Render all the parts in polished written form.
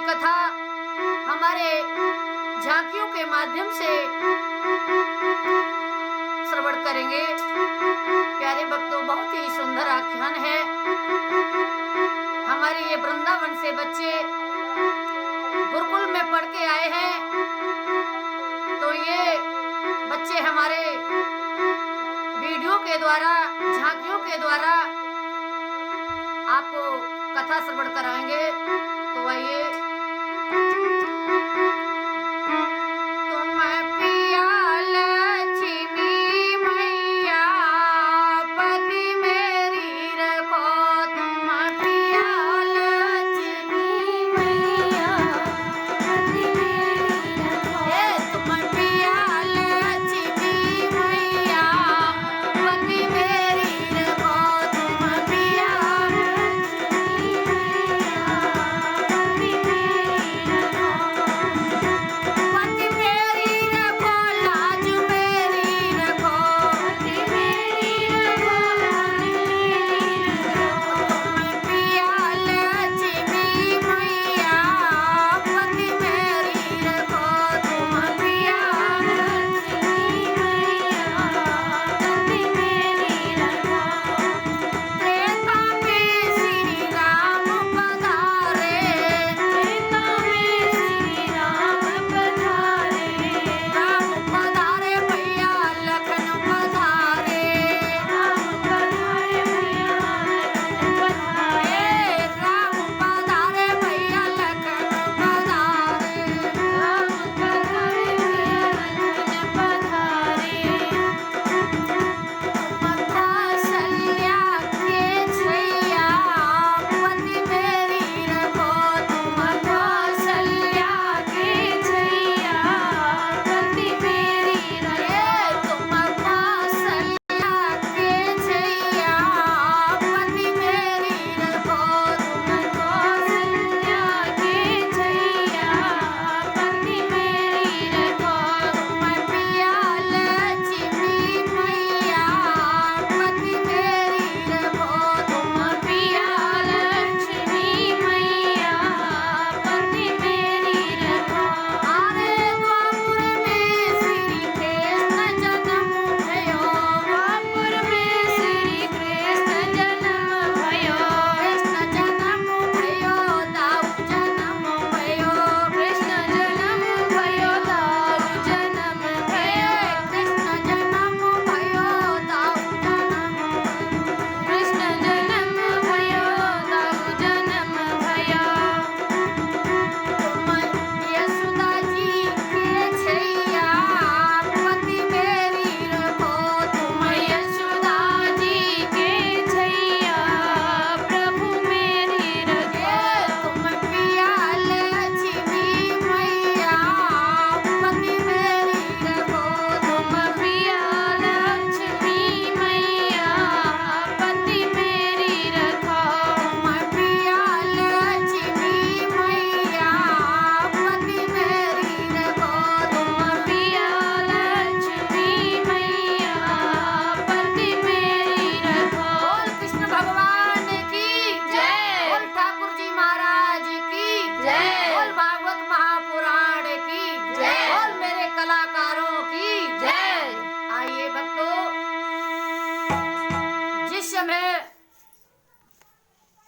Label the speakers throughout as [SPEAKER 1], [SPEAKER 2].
[SPEAKER 1] कथा हमारे झांकियों के माध्यम से श्रवण करेंगे। प्यारे भक्तों, बहुत ही सुंदर आख्यान है। हमारे ये वृंदावन से बच्चे गुरुकुल में पढ़ के आए हैं, तो ये बच्चे हमारे वीडियो के द्वारा, झांकियों के द्वारा आपको कथा श्रवण कराएंगे। तो आइए।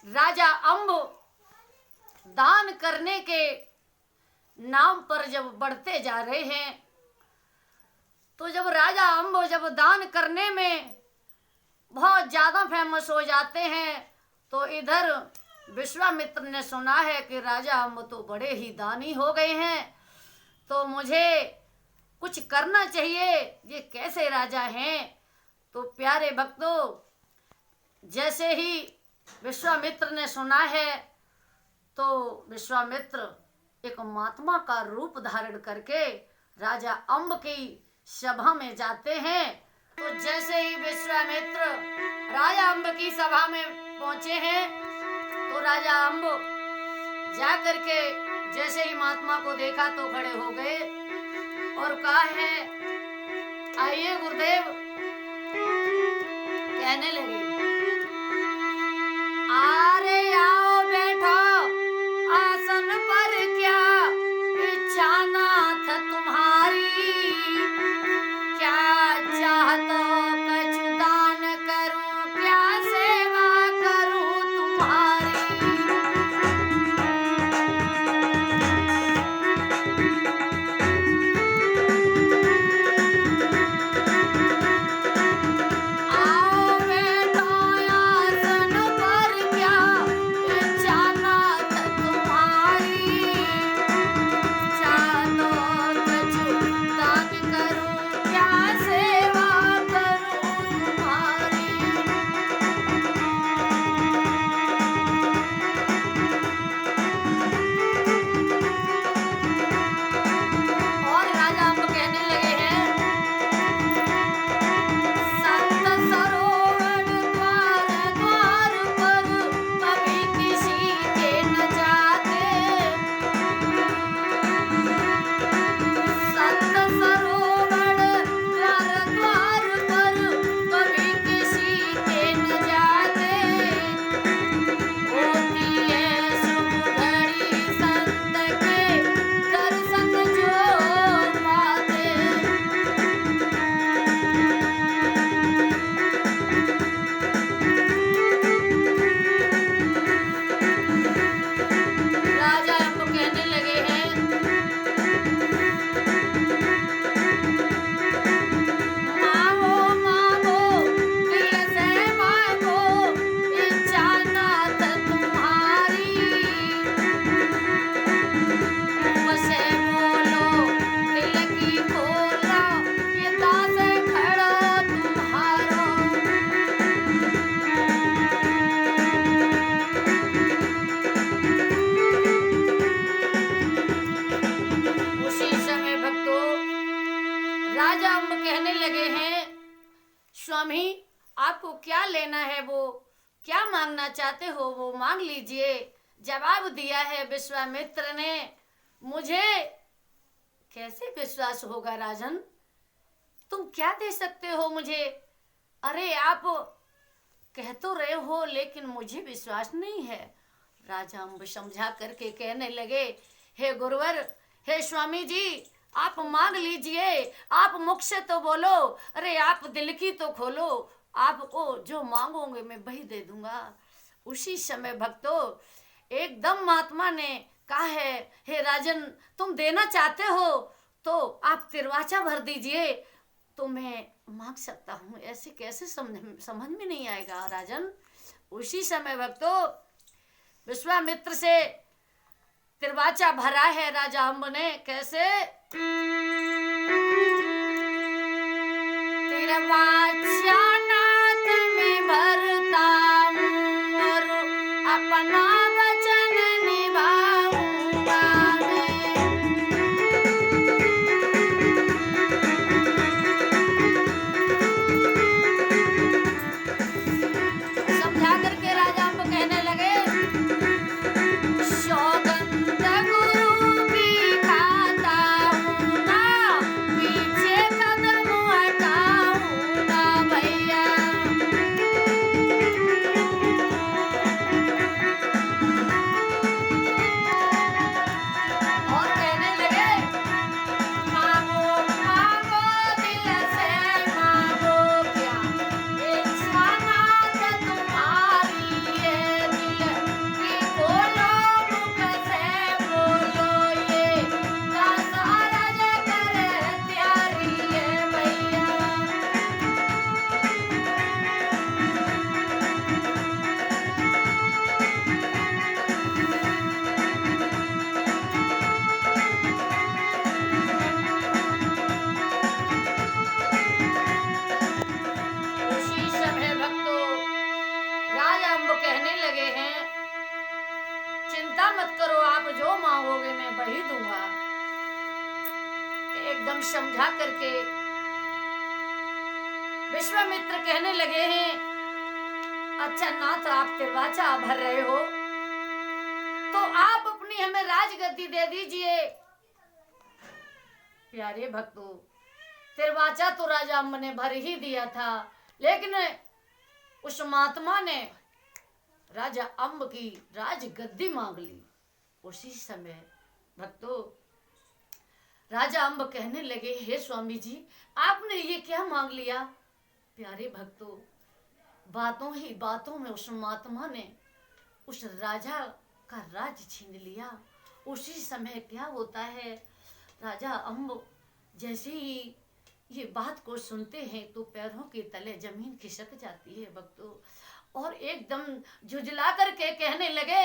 [SPEAKER 1] राजा अम्ब दान करने के नाम पर जब बढ़ते जा रहे हैं, तो जब राजा अम्ब जब दान करने में बहुत ज्यादा फेमस हो जाते हैं, तो इधर विश्वामित्र ने सुना है कि राजा अम्ब तो बड़े ही दानी हो गए हैं, तो मुझे कुछ करना चाहिए, ये कैसे राजा हैं। तो प्यारे भक्तों, जैसे ही विश्वामित्र ने सुना है, तो विश्वामित्र एक महात्मा का रूप धारण करके राजा अम्ब की सभा में जाते हैं। तो जैसे ही विश्वामित्र राजा अम्ब की सभा में पहुंचे हैं, तो राजा अम्ब जा करके जैसे ही महात्मा को देखा तो खड़े हो गए और कहा है, आइए गुरुदेव। कहने लगे, अरे आओ बैठो आसन पर स्वामी आपको क्या लेना है, वो क्या मांगना चाहते हो वो मांग लीजिए। जवाब दिया है विश्वामित्र ने। मुझे कैसे विश्वास होगा राजन, तुम क्या दे सकते हो मुझे? अरे आप कह तो रहे हो लेकिन मुझे विश्वास नहीं है। राजा अम्ब समझा करके कहने लगे, हे गुरुवर, हे स्वामी जी, आप मांग लीजिए, आप मुख से तो बोलो, अरे आप दिल की तो खोलो, आपको जो मांगोगे मैं वही दे दूंगा। उसी समय भक्तों एकदम महात्मा ने कहा है, हे राजन, तुम देना चाहते हो तो आप तिरवाचा भर दीजिए तो मैं मांग सकता हूँ। ऐसे कैसे समझ में नहीं आएगा राजन। उसी समय भक्तों विश्वामित्र से तिरवाचा भरा है राजा अम्ब ने। कैसे? तिरवाचा नाथ में भरता हूँ और अपना वचन निभाऊंगा मैं। समझा करके राजा अम्ब कहने लगे, सौगंध गुरु की खाता हूँ ना, पीछे कदम हटाऊँ ना भैया। और कहने लगे, मांगो मांगो दिल से मांगो, क्या इच्छा नाथ तुम्हारी है, दिल की खोलो मुख से बोलो, ये दशरथ करे प्यारी है भैया। उसी समय भक्तों राजा अम्ब कहने लगे हैं, चिंता मत करो, आप जो मांगोगे मैं वही दूंगा। एकदम समझा करके विश्वामित्र कहने लगे हैं, अच्छा नाथ, आप तिरवाचा भर रहे हो तो आप अपनी हमें राजगद्दी दे दीजिए। प्यारे भक्तों, तिरवाचा तो राजा अम्ब ने भर ही दिया था, लेकिन उस महात्मा ने राजा अम्ब की राजगद्दी मांग ली। उसी समय भक्तों राजा अम्ब कहने लगे, हे स्वामी जी, आपने ये क्या मांग लिया? प्यारे भक्तों, बातों ही बातों में उस महात्मा ने उस राजा का राज छीन लिया। उसी समय क्या होता है, राजा अम्ब जैसे ही ये बात को सुनते हैं तो पैरों के तले जमीन खिसक जाती है भक्तों, और एकदम झुझला करके कहने लगे,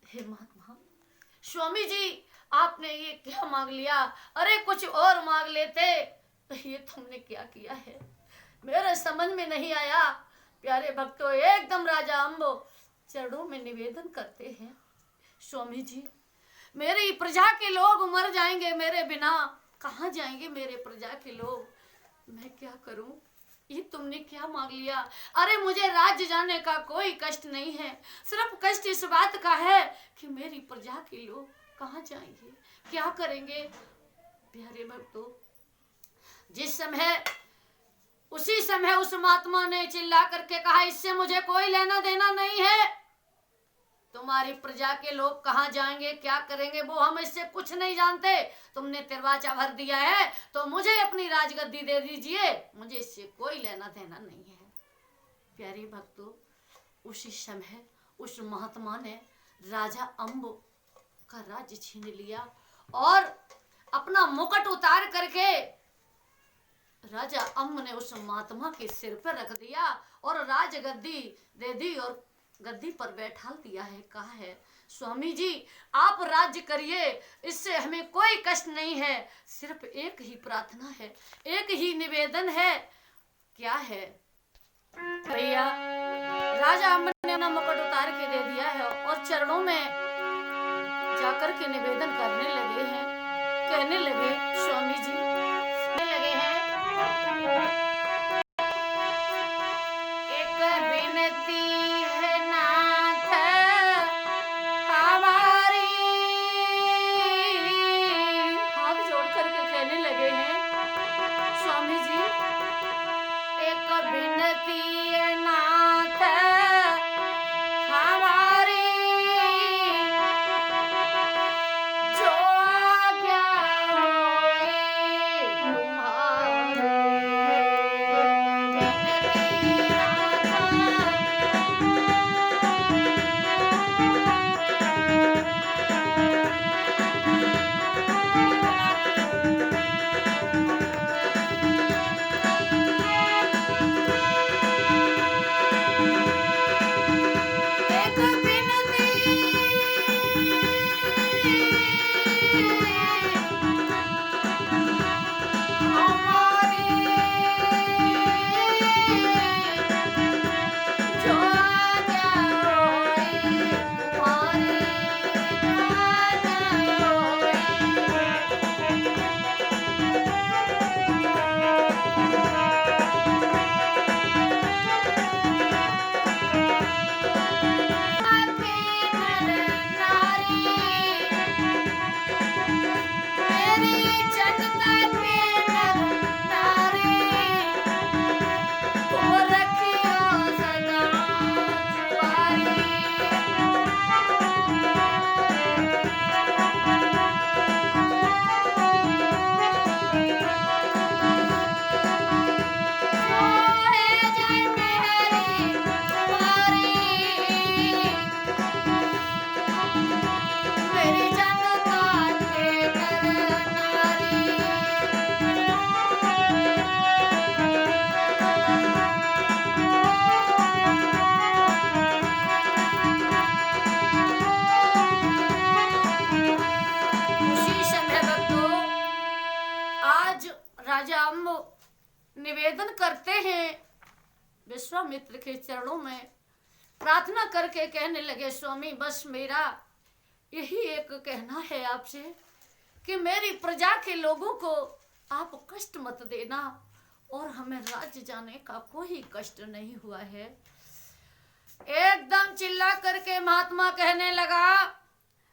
[SPEAKER 1] हे महात्मा, स्वामी जी, आपने ये क्या मांग लिया? अरे कुछ और मांग लेते। ये तुमने क्या किया है, मेरे समझ में नहीं आया। प्यारे भक्तों, एकदम राजा अम्ब चरणों में निवेदन करते हैं, स्वामी जी, मेरी प्रजा के लोग मर जाएंगे मेरे बिना, कहाँ जाएंगे मेरे प्रजा के लोग, मैं क्या करूं? ये तुमने क्या मांग लिया? अरे मुझे राज्य जाने का कोई कष्ट नहीं है, सिर्फ कष्ट इस बात का है कि मेरी प्रजा के लोग कहाँ जाएंगे, क्या करेंगे। प्यारे भक्तों, जिस समय उसी समय उस महात्मा ने चिल्ला करके कहा, इससे मुझे कोई लेना देना नहीं है, तुम्हारी प्रजा के लोग कहाँ जाएंगे, क्या करेंगे, वो हम इससे कुछ नहीं जानते। तुमने तिरवाचा भर दिया है तो मुझे अपनी राजगद्दी दे दीजिए, मुझे इससे कोई लेना देना नहीं है। प्यारे भक्तों, उसी समय उस महात्मा ने राजा अम्ब का राज्य छीन लिया और अपना मुकुट उतार करके राजा अम्ब ने उस महात्मा के सिर पर रख दिया और राजगद्दी दे दी और गद्दी पर बैठा दिया है। कहा है, स्वामी जी, आप राज्य करिए, इससे हमें कोई कष्ट नहीं है, सिर्फ एक ही प्रार्थना है, एक ही निवेदन है। क्या है भैया? राजा अम्ब ने अपना मुकुट उतार के दे दिया है और चरणों में जाकर के निवेदन करने लगे हैं, कहने लगे, स्वामी जी, कहने लगे हैं, विनती नाथ हमारी, जो आज्ञा होए तुम्हारी। विनती एक विनती हमारी, जो आज्ञा होए तुम्हारी, आज्ञा होए। मेरी जनता के करनारी, खुशी समय भक्तों, आज राजा अम्ब निवेदन करते हैं विश्वामित्र के चरणों में, प्रार्थना करके कहने लगे, स्वामी बस मेरा यही एक कहना है आपसे कि मेरी प्रजा के लोगों को आप कष्ट मत देना, और हमें राज्य जाने का कोई कष्ट नहीं हुआ है। एकदम चिल्ला करके महात्मा कहने लगा,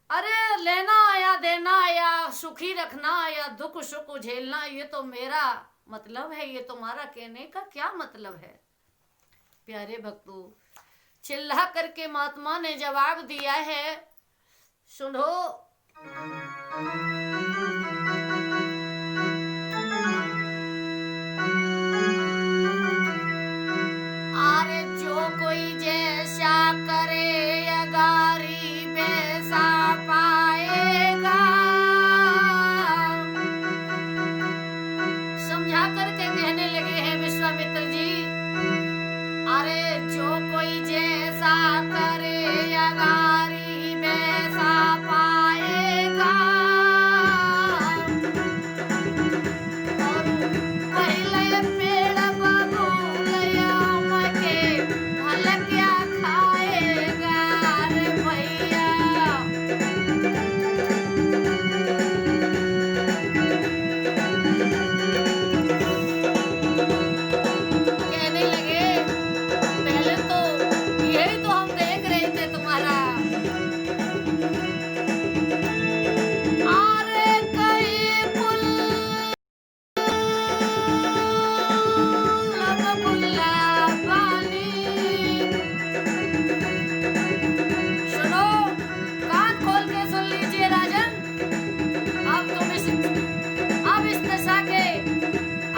[SPEAKER 1] अरे लेना या देना या सुखी रखना या दुख सुख झेलना, ये तो मेरा मतलब है, ये तुम्हारा कहने का क्या मतलब है। प्यारे भक्तों, चिल्ला करके महात्मा ने जवाब दिया है, सुनो। अरे जो कोई जैसा करे अगारी वैसा पाएगा। समझा करके कहने लगे हैं विश्वामित्र जी, अरे जो कोई जैसा करे अगारी वैसा पाएगा। और पहले पेड़ बबूलया मके फल क्या खाएगा रे भैया। कहने लगे, पहले तो यही तो हम देख रहे थे तुम्हारा। अरे कई बुल्ला पानी, सुनो, कान खोल के सुन लीजिए राजन। अब इस दशा के,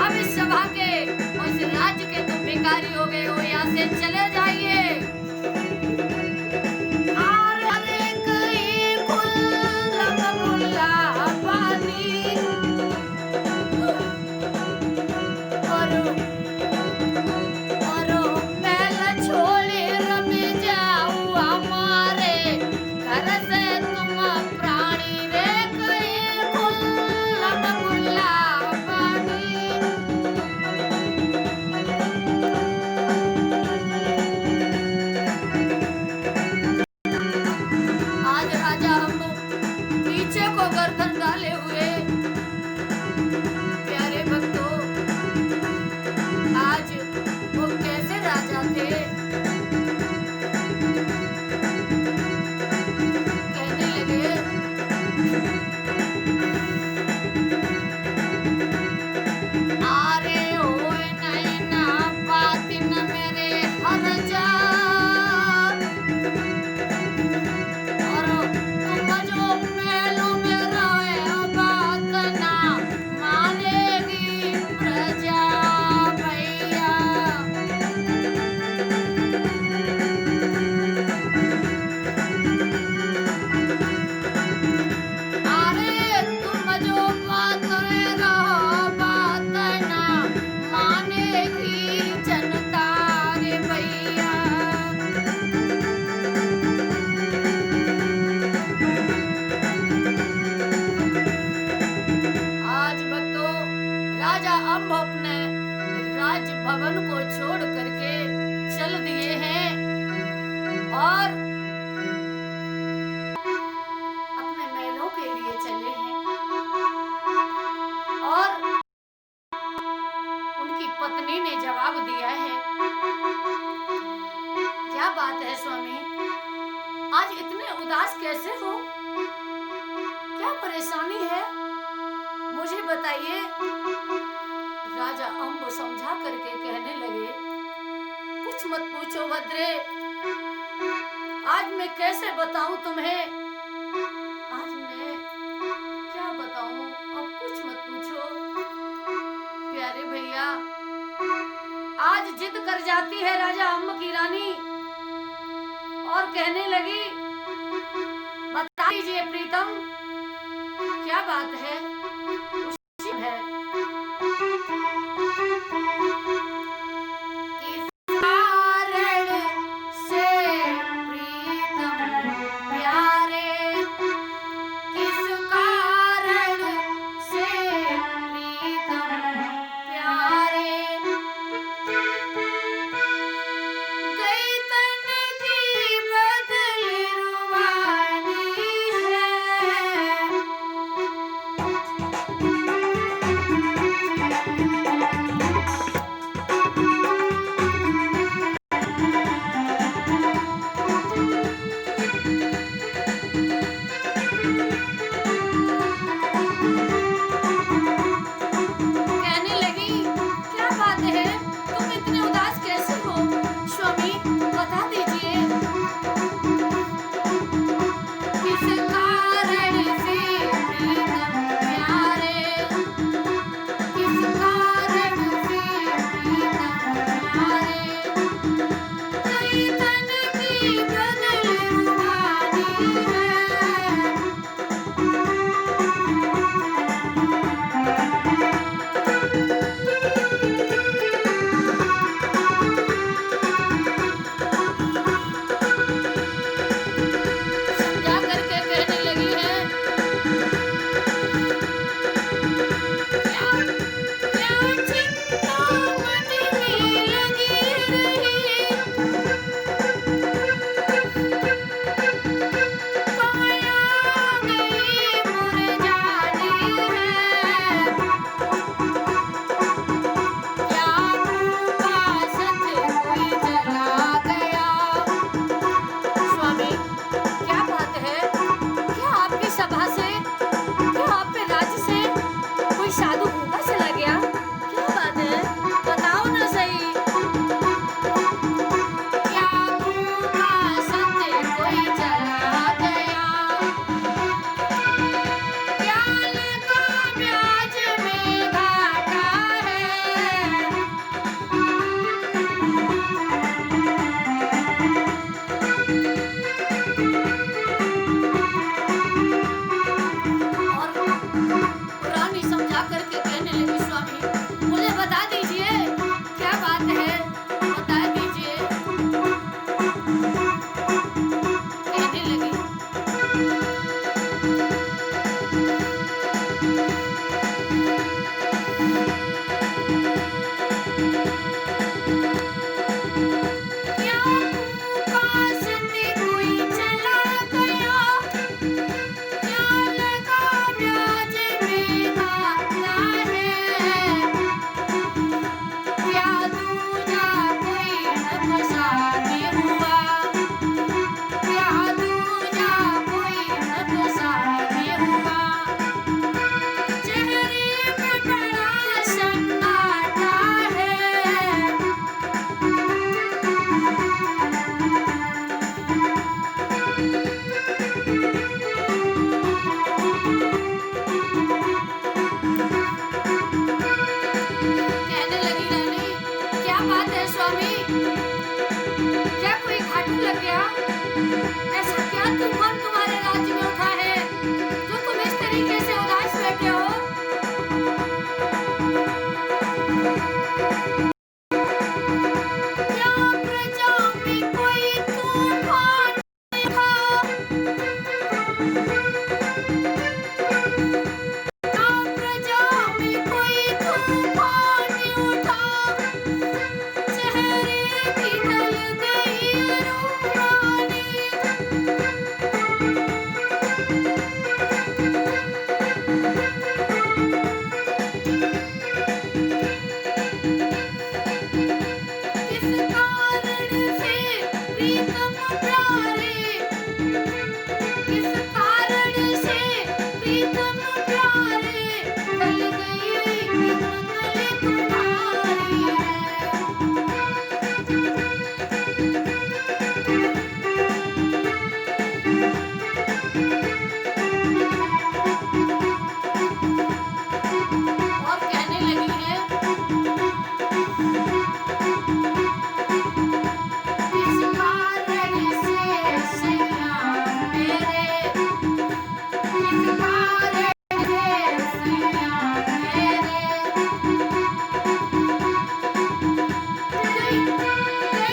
[SPEAKER 1] अब इस सभा के और इस राज्य के तुम भिखारी हो गए हो, यहाँ से चले जाइए। अरे कई बुल्ला पानी, और महल छोड़ी रमी जाऊँ हमारे घर से तुम प्राणी रे। कई बुल्ला पानी, जवाब दिया है। क्या बात है स्वामी, आज इतने उदास कैसे हो? क्या परेशानी है, मुझे बताइए। राजा अम्ब समझा करके कहने लगे, कुछ मत पूछो भद्रे, आज मैं कैसे बताऊं तुम्हें, आज मैं क्या बताऊं, अब कुछ मत पूछो। प्यारे भैया, आज जिद कर जाती है राजा अम्ब की रानी और कहने लगी, बता दीजिए प्रीतम, क्या बात है? है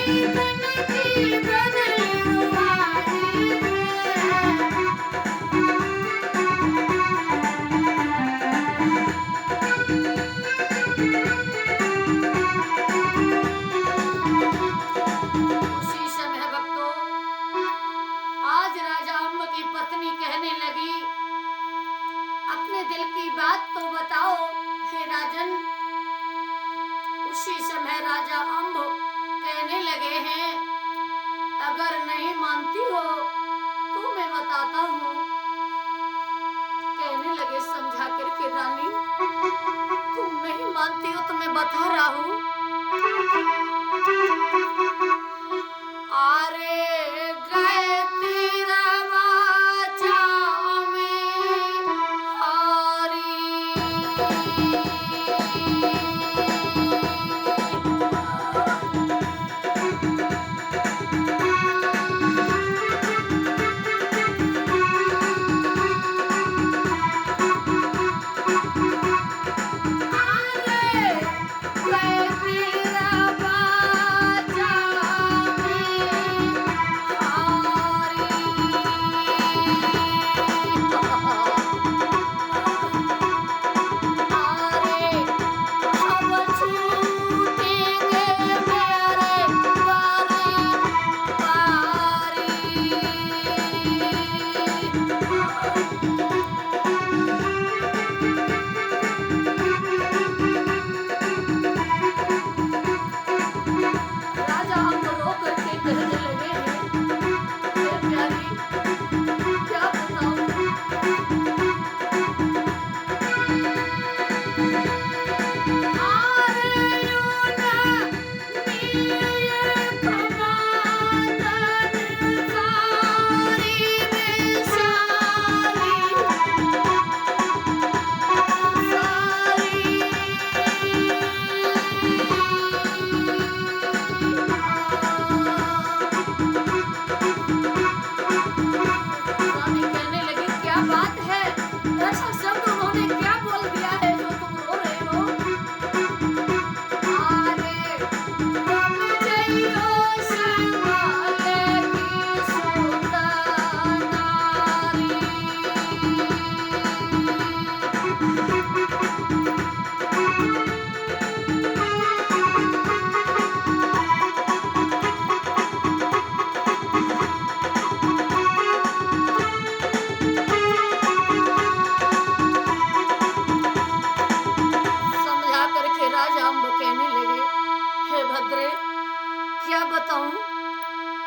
[SPEAKER 1] उसी समय भक्तों आज राजा अम्ब की पत्नी कहने लगी, अपने दिल की बात तो बताओ हे राजन। उसी समय राजा अम्ब कहने लगे हैं, अगर नहीं मानती हो तो मैं बताता हूँ। कहने लगे, समझा करके रानी, तुम नहीं मानती हो तो मैं बता रहा हूँ। आरे गए तीरवा में हारी।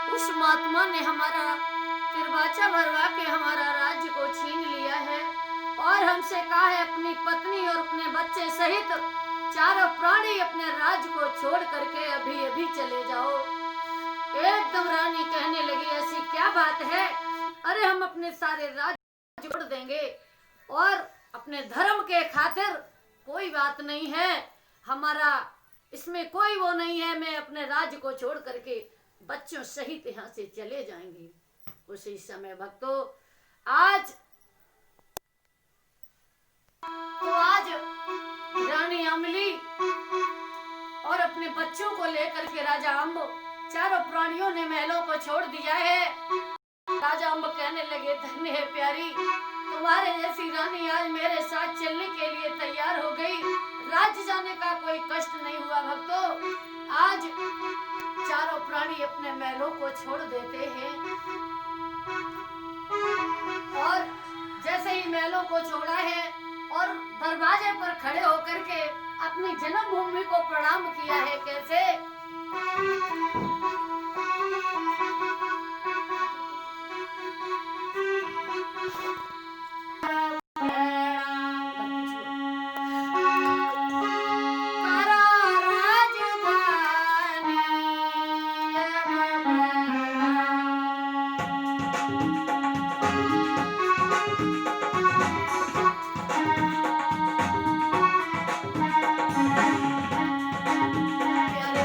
[SPEAKER 1] उस महात्मा ने हमारा तिरवाचा भरवा के हमारा राज्य को छीन लिया है और हमसे कहा है अपनी पत्नी और अपने बच्चे सहित चारों प्राणी अपने राज्य को छोड़ करके अभी अभी चले जाओ। एकदम रानी कहने लगी, ऐसी क्या बात है? अरे हम अपने सारे राज्य छोड़ देंगे और अपने धर्म के खातिर कोई बात नहीं है, हमारा इसमें कोई वो नहीं है, मैं अपने राज्य को छोड़ करके बच्चों सहित यहाँ से चले जाएंगे। उसी समय भक्तों आज रानी अमली और अपने बच्चों को लेकर के राजा अम्ब चारों प्राणियों ने महलों को छोड़ दिया है। राजा अम्ब कहने लगे, धन्य है प्यारी, तुम्हारे जैसी रानी आज मेरे साथ चलने के लिए तैयार हो गई, राज्य जाने का कोई कष्ट नहीं हुआ। भक्तों आज चारों प्राणी अपने महलों को छोड़ देते हैं और जैसे ही महलों को छोड़ा है और दरवाजे पर खड़े होकर के अपनी जन्मभूमि को प्रणाम किया है। कैसे? प्यारे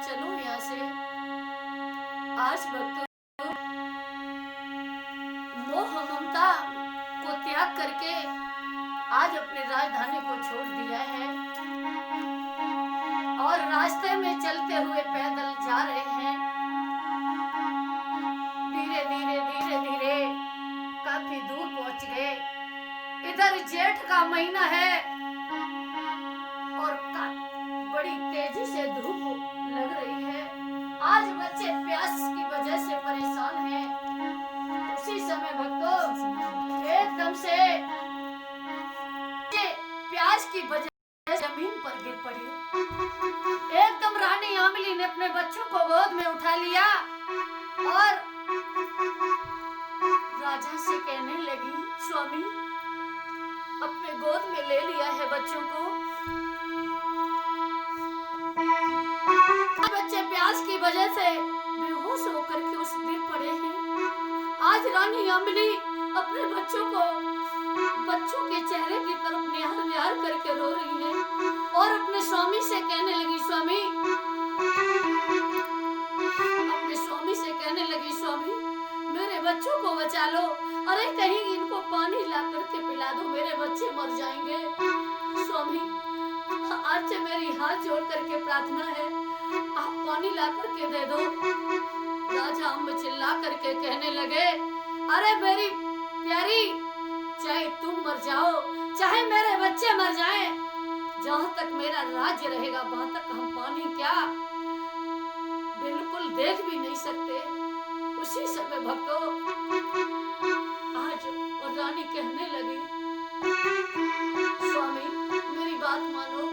[SPEAKER 1] चलो यहाँ से। आज भक्तों मोह ममता को त्याग करके आज अपनी राजधानी को छोड़ दिया है और रास्ते में चलते हुए पैदल जा रहे हैं। धीरे धीरे धीरे धीरे काफी दूर पहुंच गए। इधर जेठ का महीना है और बड़ी तेजी से धूप लग रही है। आज बच्चे प्यास की वजह से परेशान हैं। उसी समय भक्तों एकदम से प्यास की वजह से जमीन पर गिर पड़ी। एकदम रानी आमली ने अपने बच्चों को गोद में उठा लिया और राजा से कहने लगी, स्वामी अपने गोद में ले लिया है बच्चों को। बच्चे प्यास की वजह से बेहोश होकर के उस गिर पड़े हैं। आज रानी अम्बली अपने बच्चों के चेहरे की तरफ निहार निहार करके रो रही है और अपने स्वामी से कहने लगी, स्वामी मेरे बच्चों को बचा लो। अरे कहीं इनको पानी ला करके पिला दो, मेरे बच्चे मर जाएंगे। स्वामी आज से मेरी हाथ जोड़ करके प्रार्थना है, आप पानी ला करके दे दो। राजा अम्ब चिल्ला करके कहने लगे, अरे मेरी प्यारी, चाहे तुम मर जाओ चाहे मेरे बच्चे मर जाएं, जहां तक मेरा राज्य रहेगा वहां तक हम पानी क्या बिल्कुल देख भी नहीं सकते। उसी समय भक्तों आज और रानी कहने लगी, स्वामी मेरी बात मानो।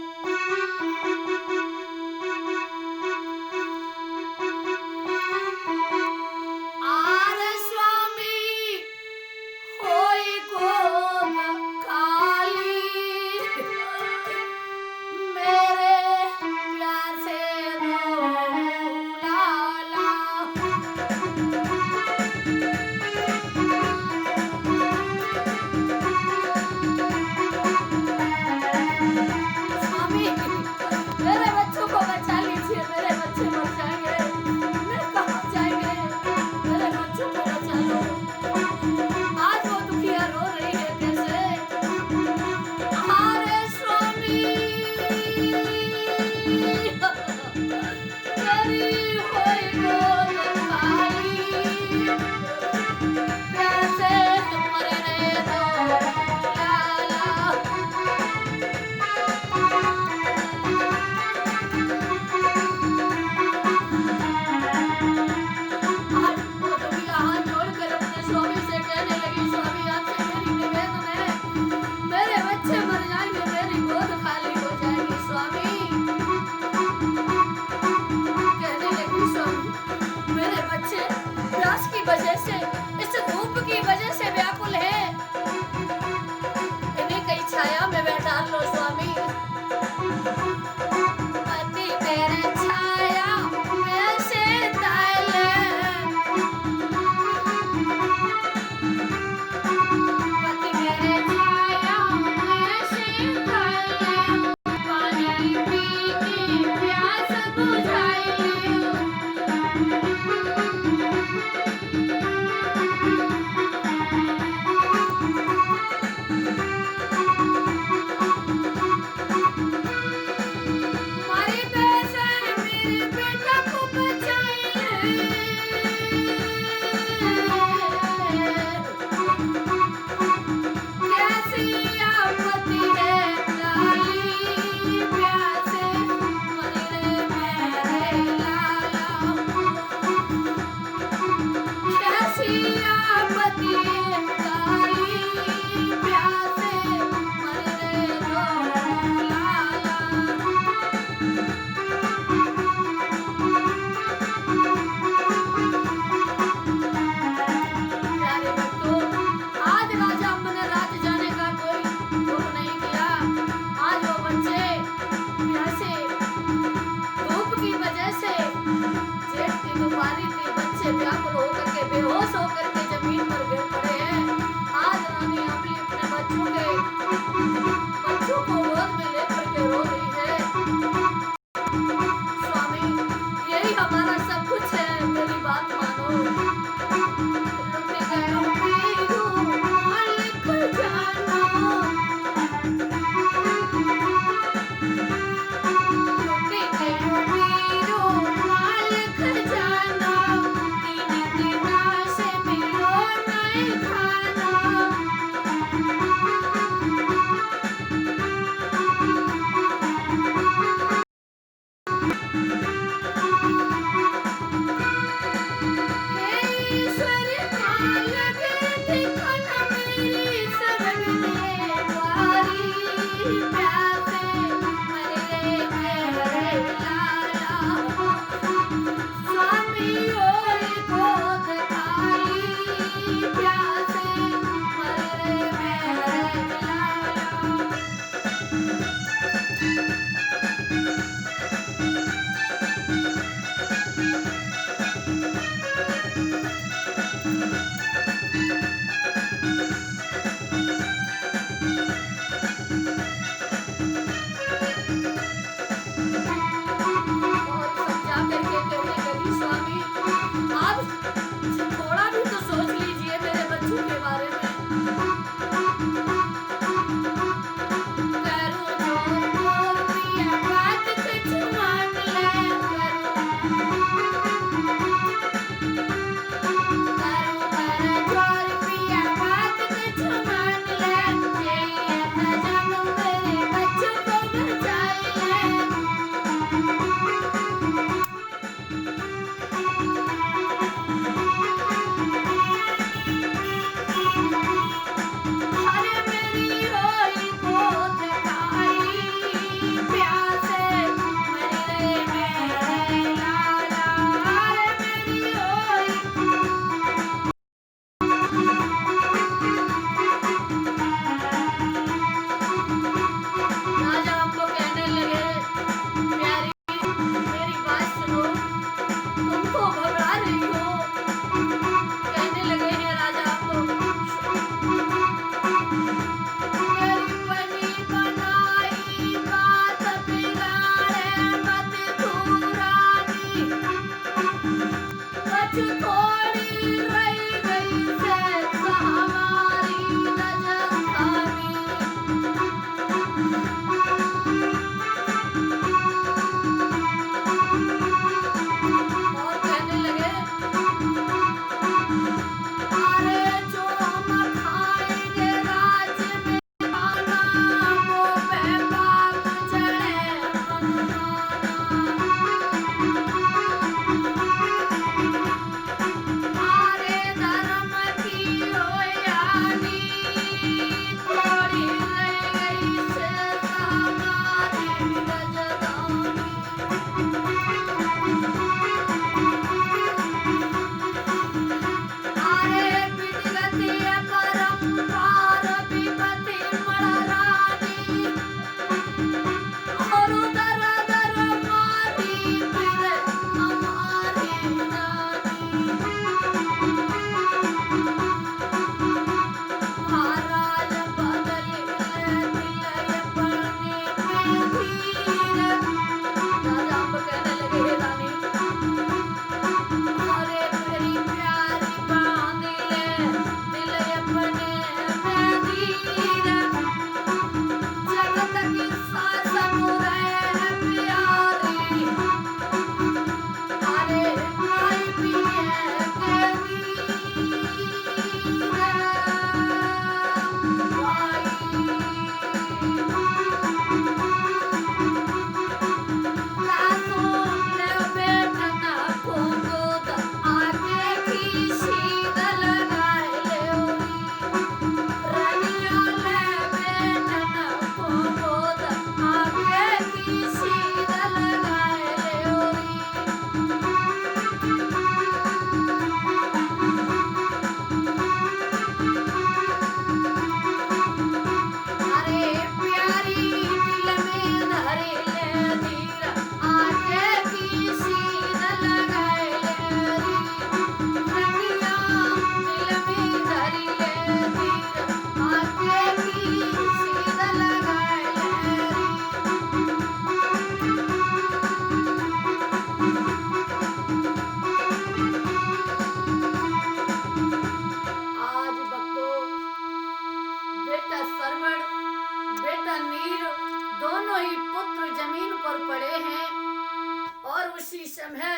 [SPEAKER 1] उसी समय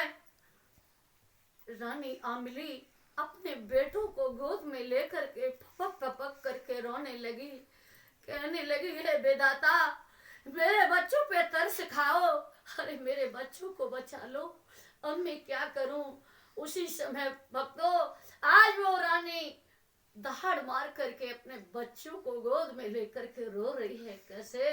[SPEAKER 1] रानी आमली अपने बेटों को गोद में लेकर के पपक पपक करके रोने लगी, कहने लगी, हे विधाता, मेरे बच्चों पे तरस खाओ, अरे मेरे बच्चों को बचा लो, अब मैं क्या करूं। उसी समय भक्तों आज वो रानी दहाड़ मार करके अपने बच्चों को गोद में लेकर के रो रही है। कैसे?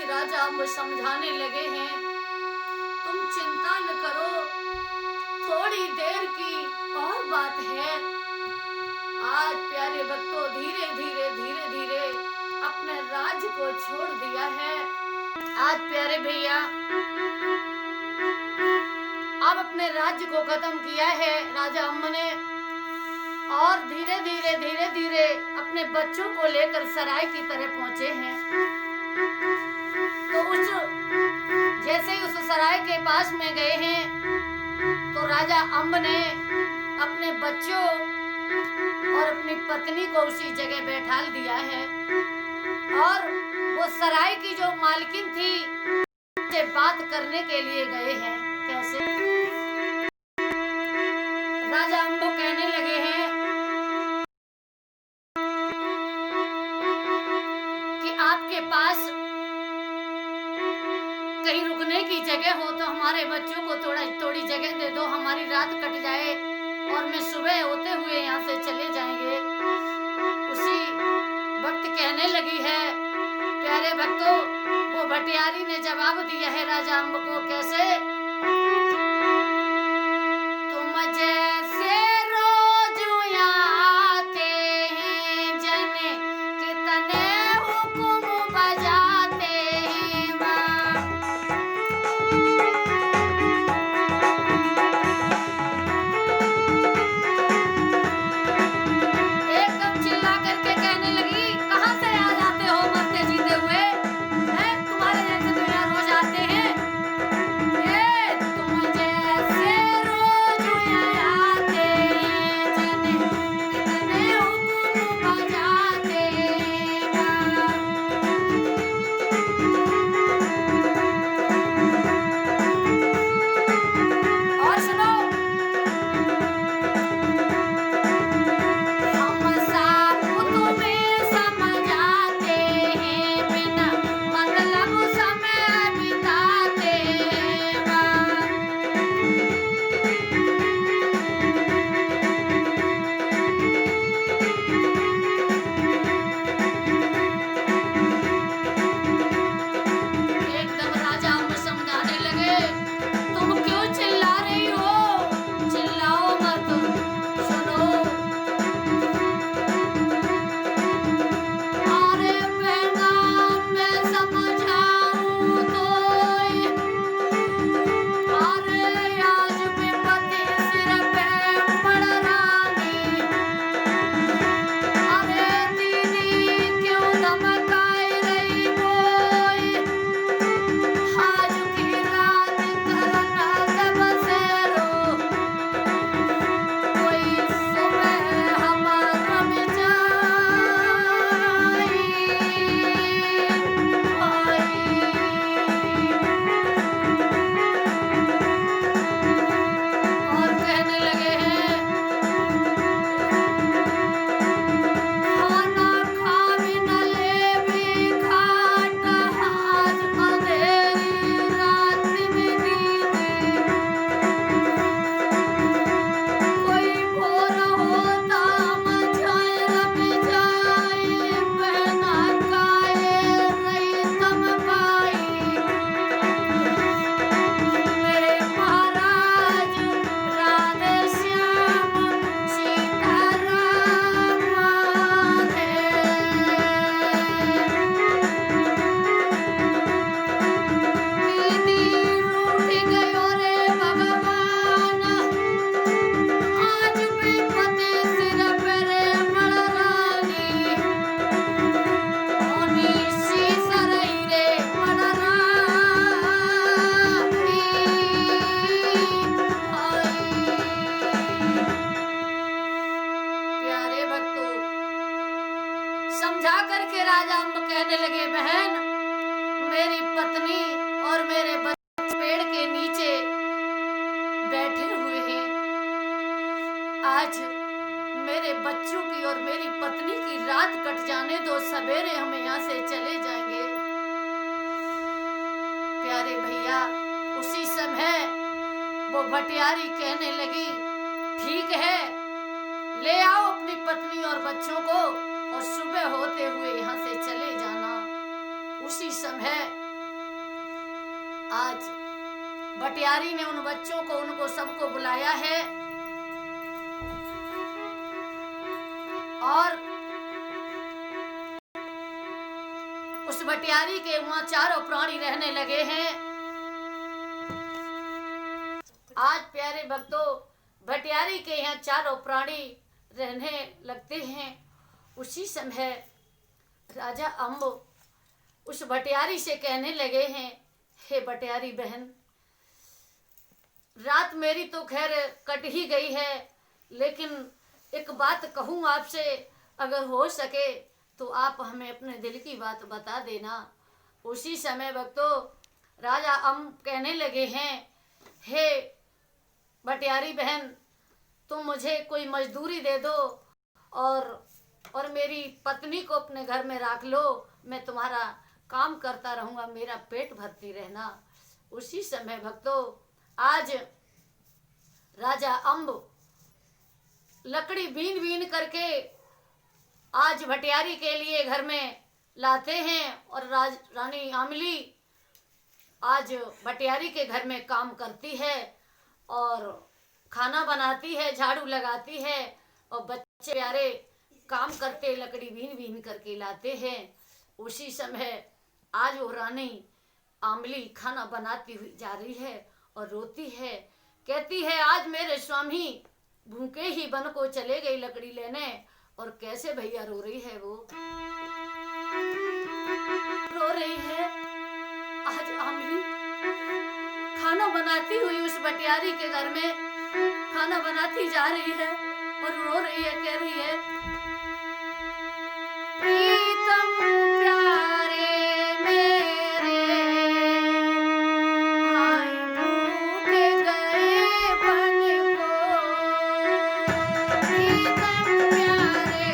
[SPEAKER 1] राजा समझाने लगे हैं, तुम चिंता न करो, थोड़ी देर की और बात है। आज प्यारे भक्तों धीरे धीरे अपने राज्य को छोड़ दिया है। आज प्यारे भैया अब अपने राज्य को खत्म किया है राजा अम्ब ने, और धीरे धीरे अपने बच्चों को लेकर सराय की तरह पहुंचे हैं। तो जैसे ही उस सराय के पास में गए हैं तो राजा अम्ब ने अपने बच्चों और अपनी पत्नी को उसी जगह बैठा दिया है और वो सराय की जो मालकिन थी से बात करने के लिए गए हैं। कैसे? राजा अम्बो कहने लगे हैं कि आपके पास कहीं रुकने की जगह हो तो हमारे बच्चों को थोड़ी जगह दे दो, हमारी रात कट जाए और मैं सुबह होते हुए यहाँ से चले जाएंगे। उसी वक्त कहने लगी है प्यारे भक्तों, वो भटियारी ने जवाब दिया है राजा अम्ब को। कैसे? तुम जैसे रोज आते हैं जने कितने हुक्म बजाते हैं माँ। एकदम चिल्ला करके कहने लगी, कहाँ से आ जाते हो मरते जीते हुए? तुम्हारे जैसे तो यहाँ रोज आते हैं। तुम जैसे रोज आते हैं जने कितने हुक्म बजाते हैं। और सुनो, हम सब तुम्हें समझाते हैं, बिना मतलब समय बिताते हैं। एकदम राजा अम्ब समझाने लगे, तुम क्यों चिल्ला रही हो? चिल्लाओ मत, सुनो। अरे बहना, मैं समझाऊं तो अरे आज विपत्ति सिर पे पड़ रानी। अरे दीदी क्यों धमकाई रही कोई? आज की रात करना तब से रो, कोई सुबह हमारा और कहने लगे हैं खाना खा भी न ले भी खाट, आज अंधेरी रात में दीदी कोई भोर होता मचाए रब जाए, बहना काये रही तम पाई। मेरे महाराज राधे श्याम सीताराम राधे। दीदी रूठ गयो रे भगवान, आज विपत्ति सिर पे रे मड़ रानी। ओनी शीश रही रे मड़ रानी। प्यारे भक्तों, समझा करके राजा अम्ब कहने लगे, बहन मेरी पत्नी और मेरे बच्चे पेड़ के नीचे बैठे हुए हैं। आज मेरे बच्चों की और मेरी पत्नी की रात कट जाने दो, सवेरे हम यहाँ से चले जाएंगे। प्यारे भैया, उसी समय वो भटियारी कहने लगी, ठीक है, ले आओ अपनी पत्नी और बच्चों को और सुबह होते हुए यहाँ से चले जाना। उसी समय आज भटियारी ने उन बच्चों को, उनको सबको बुलाया है और उस भटियारी के वहां चारों प्राणी रहने लगे हैं। आज प्यारे भक्तों, भटियारी के यहाँ चारों प्राणी रहने लगते हैं। उसी समय राजा अम्ब उस भटियारी से कहने लगे हैं, हे भटियारी बहन, रात मेरी तो खैर कट ही गई है, लेकिन एक बात कहूँ आपसे, अगर हो सके तो आप हमें अपने दिल की बात बता देना। उसी समय भक्तों राजा अम्ब कहने लगे हैं, हे भटियारी बहन, तुम मुझे कोई मजदूरी दे दो और मेरी पत्नी को अपने घर में रख लो, मैं तुम्हारा काम करता रहूँगा, मेरा पेट भरती रहना। उसी समय भक्तों आज राजा अम्ब लकड़ी बीन बीन करके आज भटियारी के लिए घर में लाते हैं और रानी आमली आज भटियारी के घर में काम करती है और खाना बनाती है, झाड़ू लगाती है और बच्चे प्यारे काम करते लकड़ी बीन बीन करके लाते हैं। उसी समय आज वो रानी आमली खाना बनाती हुई जा रही है और रोती है, कहती है आज मेरे स्वामी भूखे ही वन को चले गए लकड़ी लेने। और कैसे भैया रो रही है, वो रो रही है आज आमली खाना बनाती हुई उस भटियारी के घर में खाना बनाती जा रही है और रो रही है, कह रही है प्रीतम प्यारे मेरे हाय भूखे गए वन को, प्रीतम प्यारे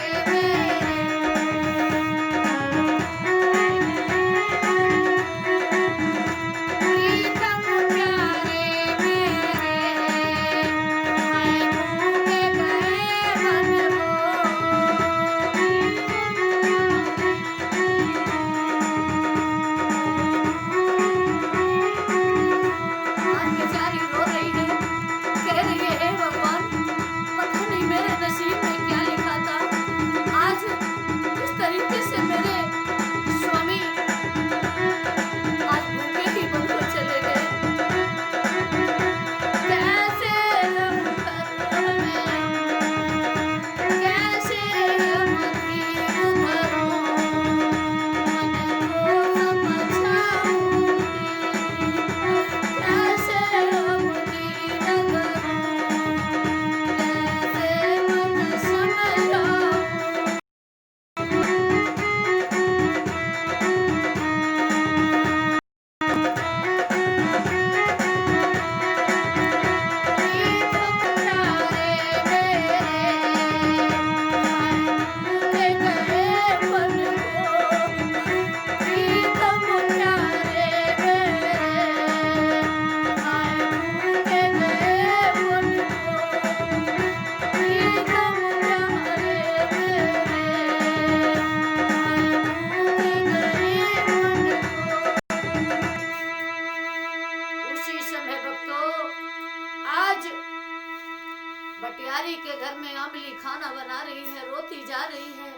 [SPEAKER 1] भटियारी के घर में आमली खाना बना रही है, रोती जा रही है,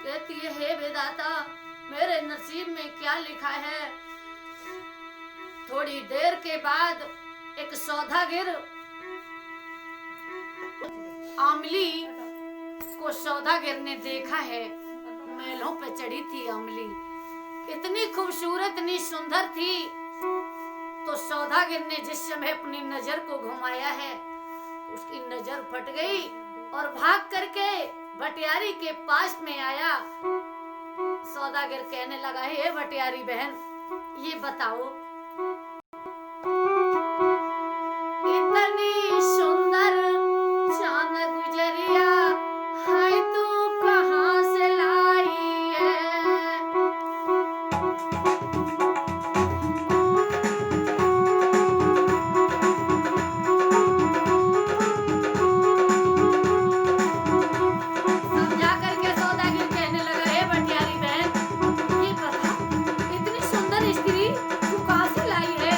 [SPEAKER 1] कहती है हे विधाता मेरे नसीब में क्या लिखा है। थोड़ी देर के बाद एक सौदागर आमली को सौदागर ने देखा है, महलों पे चढ़ी थी आमली, इतनी खूबसूरत इतनी सुंदर थी। तो सौदागर ने जिस समय अपनी नजर को घुमाया है उसकी नजर फट गई और भाग करके भटियारी के पास में आया। सौदागर कहने लगा हे भटियारी बहन ये बताओ इतनी सुंदर चांद गुजरिया हाय तू कहाँ से लाई है। समझा करके सौदागर कहने लगा हे भटियारी बहन ये बता इतनी सुंदर स्त्री तू कहाँ से लाई है।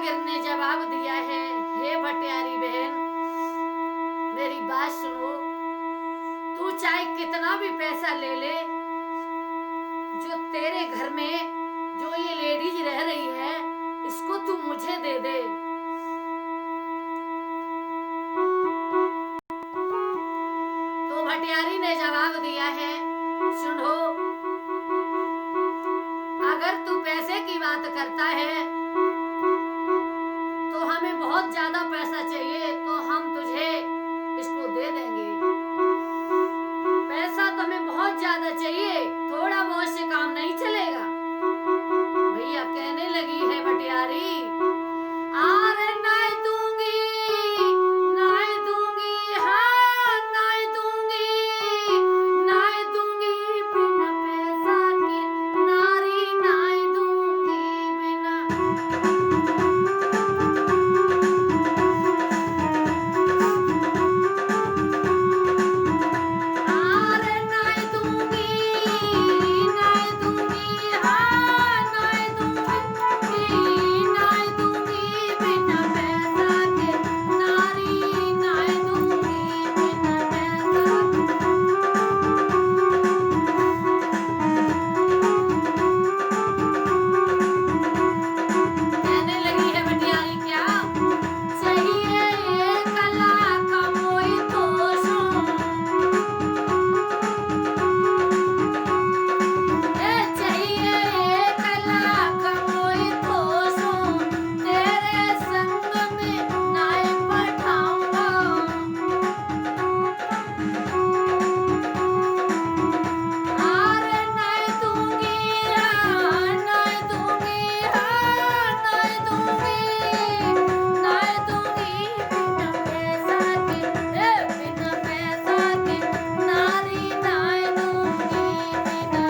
[SPEAKER 1] सौदागर ने जवाब दिया है, हे भटियारी बहन, मेरी बात सुनो। तू चाहे कितना भी पैसा ले ले, जो तेरे घर में जो ये लेडीज रह रही है, इसको तू मुझे दे दे। तो भटियारी ने जवाब दिया है, सुनो, अगर तू पैसे की बात करता है तो हमें बहुत ज्यादा पैसा चाहिए, तो हम तुझे इसको दे देंगे। पैसा तो हमें बहुत ज्यादा चाहिए, थोड़ा बहुत से काम नहीं चलेगा। भैया कहने लगी है भटियारी, अरे नहीं दूंगी, नहीं दूंगी, हाँ नहीं दूंगी, नहीं दूंगी बिना पैसा के नारी, नहीं दूंगी बिना। अरे नहीं दूंगी, नहीं दूंगी, हाँ नहीं दूंगी, नहीं दूंगी बिना पैसा के नारी, नहीं दूंगी बिना पैसा के। कहने लगी है भटियारी, क्या चाहिए एक लाख मोई तोशो, चाहिए एक लाख मोई तोशो, तेरे संग में नाई पठाऊंगा। अरे नहीं दूंगी, हाँ नहीं दूंगी, हाँ नहीं दूंगी, नहीं दूंगी बिना पैसा के, बिना पैसा के नारी, नहीं दूंगी बिना।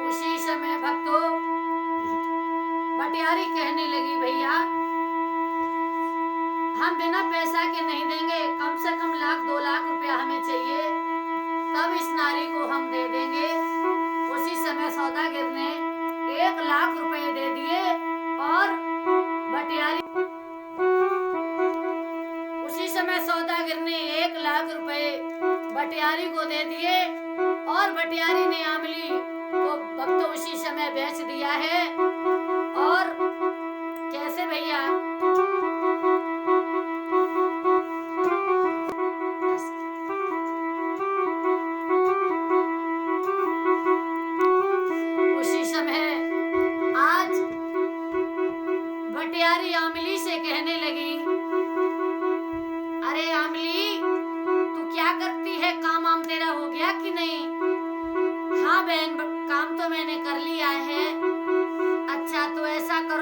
[SPEAKER 1] उसी समय भक्तों भटियारी कहने लगी, भैया हम बिना पैसा के नहीं देंगे, कम से कम 1,00,000-2,00,000 रुपया हमें चाहिए, तब इस नारी को हम दे देंगे। उसी समय सौदागर ने 1,00,000 रुपए दे दिए और भटियारी, उसी समय सौदागर ने 1,00,000 रुपए भटियारी को दे दिए और भटियारी ने आमली को भक्तों उसी समय बेच दिया है। और कैसे भैया, उसी समय आज भटियारी आमली से कहने लगी, अरे आमली, तू क्या करती है, काम वाम तेरा हो गया कि नहीं? हाँ बहन, काम तो मैंने कर लिया है। अच्छा तो ऐसा करो,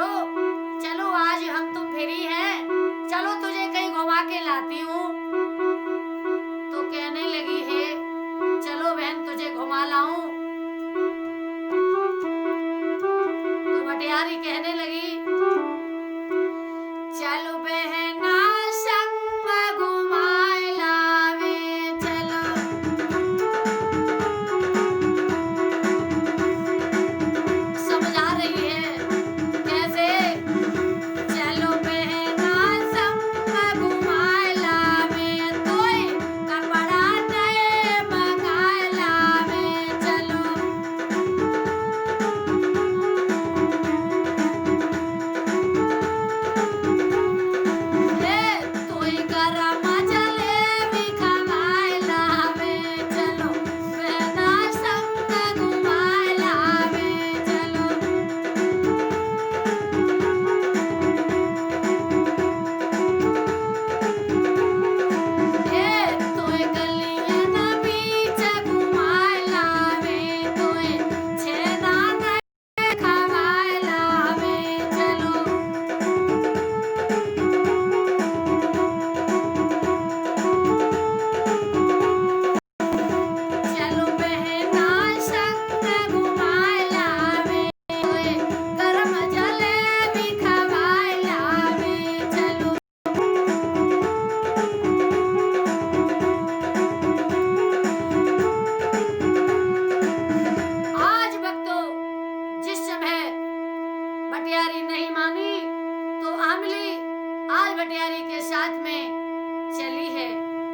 [SPEAKER 1] भटियारी के साथ में चली है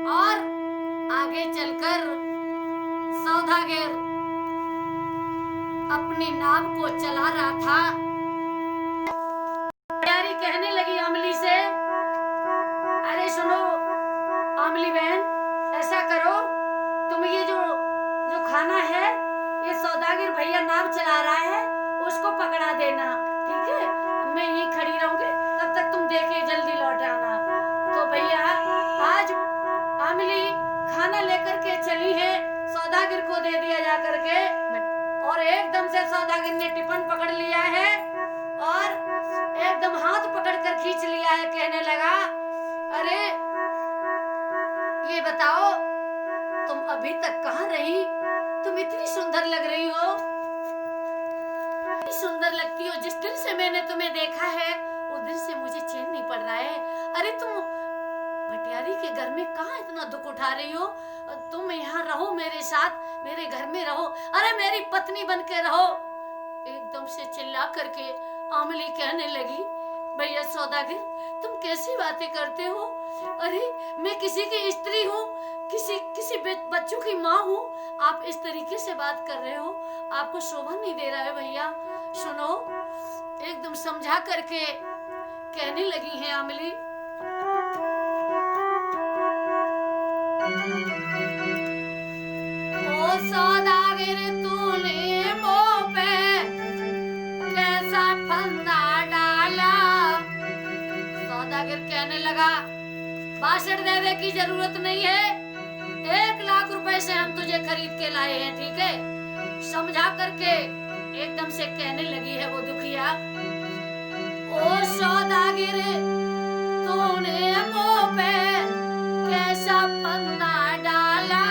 [SPEAKER 1] और आगे चलकर सौदागर अपनी नाव को चला रहा था। भटियारी कहने लगी अमली से, अरे सुनो अमली बहन, ऐसा करो तुम ये जो खाना है ये सौदागर भैया नाव चला रहा है उसको पकड़ा देना, ठीक है? मैं यहीं खड़ी रहूंगी, तब तक तुम देखे जल्दी लौट आना। तो भैया आज अमली खाना लेकर के चली है, सौदागर को दे दिया जा करके, और एकदम से सौदागर ने टिफिन पकड़ लिया है और एकदम हाथ पकड़ कर खींच लिया है। कहने लगा, अरे ये बताओ तुम अभी तक कहाँ रही? तुम इतनी सुंदर लग रही हो, इतनी सुंदर लगती हो। जिस दिन से मैंने तुम्हें देखा है उस दिन से मुझे चैन नहीं पड़ रहा है। अरे तुम भटियारी के घर में कहाँ इतना दुख उठा रही हो? तुम यहाँ रहो मेरे साथ, मेरे घर में रहो, अरे मेरी पत्नी बन के रहो। एकदम से चिल्ला करके अमली कहने लगी, भैया सौदागर तुम कैसी बातें करते हो? अरे मैं किसी की स्त्री हूँ, किसी बच्चों की माँ हूँ, आप इस तरीके से बात कर रहे हो, आपको शोभा नहीं दे रहा है भैया। सुनो, एकदम समझा करके कहने लगी है अमली, ओ सौदागर तूने मुँह पे कैसा फंदा डाला। सौदागर कहने लगा, भाषण देने की जरूरत नहीं है, 1 लाख रुपए से हम तुझे खरीद के लाए हैं, ठीक है? समझा करके एकदम से कहने लगी है वो दुखिया, ओ सौदागर तूने मुँह पे कैसा फंदा डाला,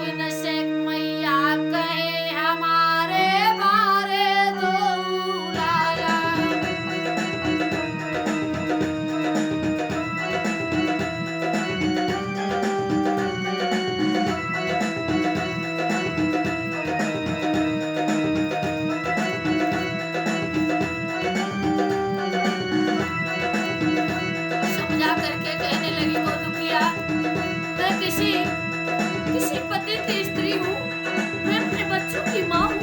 [SPEAKER 1] इनसे मैया कहे हमारे बारे दो लाला। समझा करके कहने लगी वो दुखिया, मैं किसी पति की स्त्री हूँ, मैं अपने बच्चों की माँ हूँ।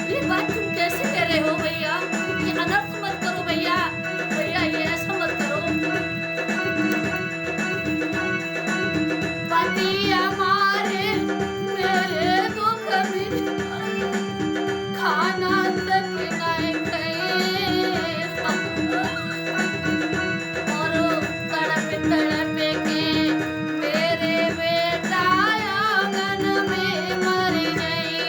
[SPEAKER 1] ये बात तुम कैसे कह रहे हो भैया? ये अनर्थ मत करो भैया, भैया ये ऐसा मत करो। पति हमारे मेरे दुख में खाना तक नहीं खाए, और तड़प तड़प के मेरे बेटा आंगन में मर जाए।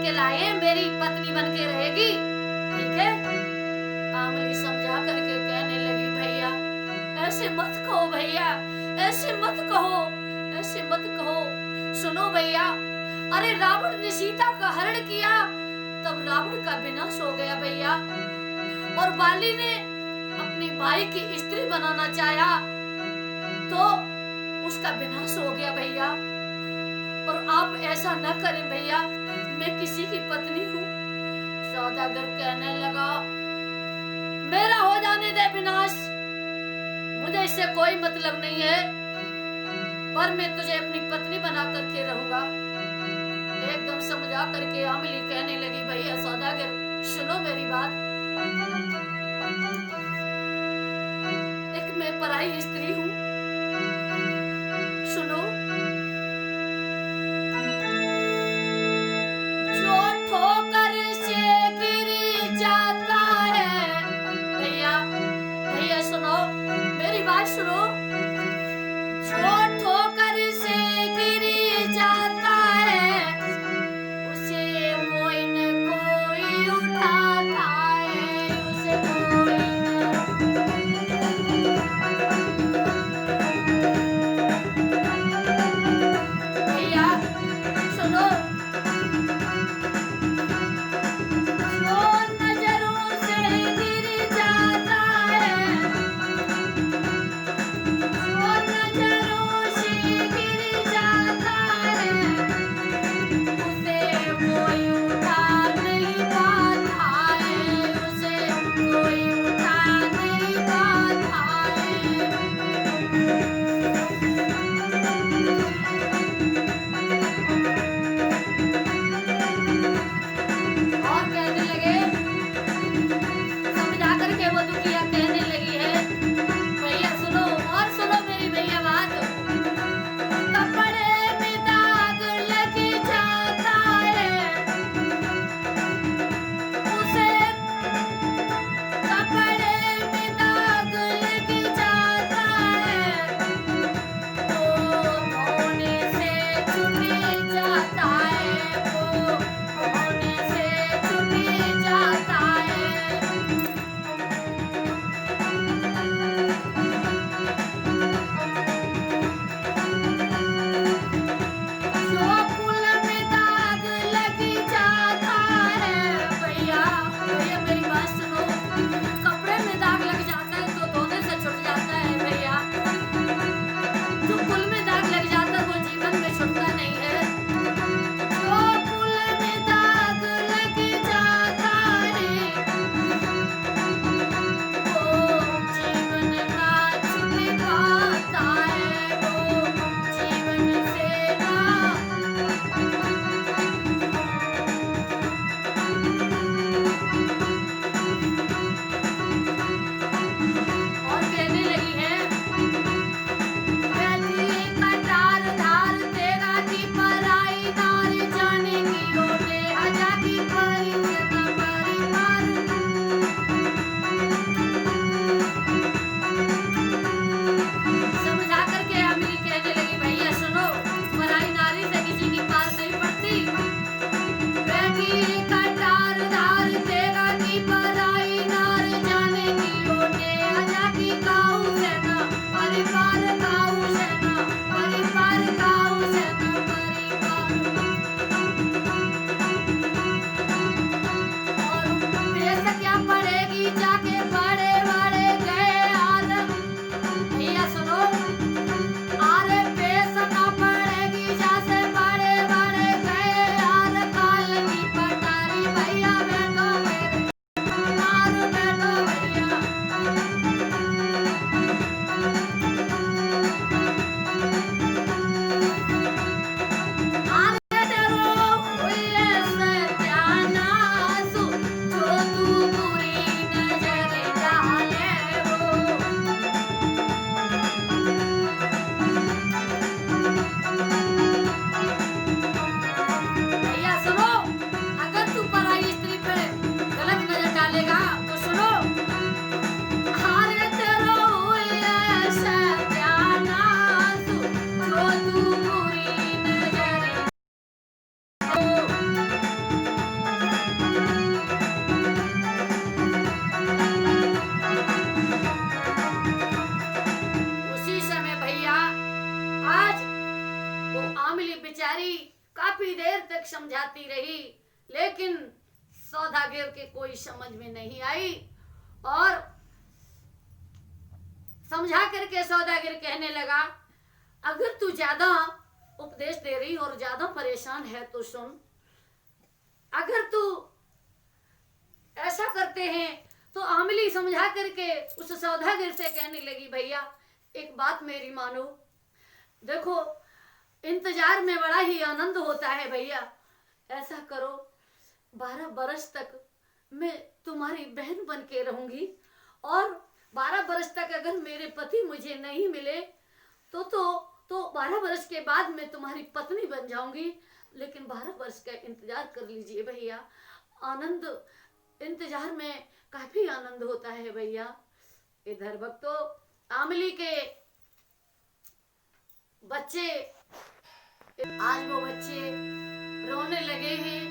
[SPEAKER 1] के लाए, मेरी पत्नी बन के रहेगी, ठीक है। आमली समझा करके कहने लगी भैया ऐसे मत कहो भैया, ऐसे मत कहो, ऐसे मत कहो। सुनो भैया, अरे रावण ने सीता का हरण किया, तब रावण का विनाश हो गया भैया। और बाली ने अपने भाई की स्त्री बनाना चाहा तो उसका विनाश हो गया भैया। और आप ऐसा न करें भैया, मैं किसी की पत्नी हूँ। सौदागर कहने लगा मेरा हो जाने दे विनाश, मुझे इससे कोई मतलब नहीं है, पर मैं तुझे अपनी पत्नी बना करके रहूंगा। एकदम समझा करके आमली कहने लगी भैया सौदागर सुनो मेरी बात, एक मैं पराई स्त्री हूँ, सुनो। जो ठोकर से गिर जाता है, भैया भैया सुनो मेरी बात सुनो। जो ठोकर से गिर जाता है उसे कोई न कोई उठाता है, उसे कोई न काफी देर तक समझाती रही, लेकिन सौदागर के कोई समझ में नहीं आई। और समझा करके सौदागर कहने लगा, अगर तू ज्यादा उपदेश दे रही और ज्यादा परेशान है तो सुन, अगर तू ऐसा करते हैं तो आमली समझा करके उस सौदागर से कहने लगी, भैया एक बात मेरी मानो, देखो इंतजार में बड़ा ही आनंद होता है भैया, ऐसा करो 12 बरस तक मैं तुम्हारी बहन बन के रहूंगी, और 12 बरस तक अगर मेरे पति मुझे नहीं मिले तो 12 बरस के बाद मैं तुम्हारी पत्नी बन जाऊंगी, लेकिन 12 वर्ष का इंतजार कर लीजिए भैया, आनंद इंतजार में काफी आनंद होता है भैया। इधर भक्तों आमली के बच्चे, आज वो बच्चे रोने लगे हैं,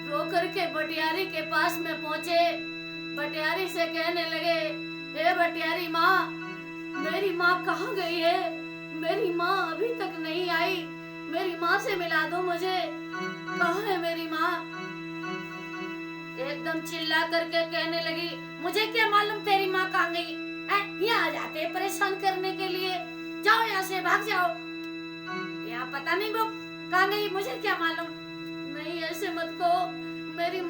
[SPEAKER 1] रो करके बटियारी के पास में पहुंचे, बटियारी से कहने लगे, हे बटियारी माँ, मेरी माँ कहाँ गई है, मेरी माँ अभी तक नहीं आई, मेरी माँ से मिला दो मुझे, कहाँ है मेरी माँ। एकदम चिल्ला करके कहने लगी, मुझे क्या मालूम तेरी माँ कहाँ गई, यहाँ आ जाते हैं परेशान करने के लिए, जाओ यहाँ से भाग जाओ, यहाँ पता नहीं वो कहाँ गई, मुझे क्या मालूम। नहीं ऐसे मत कहो, मेरी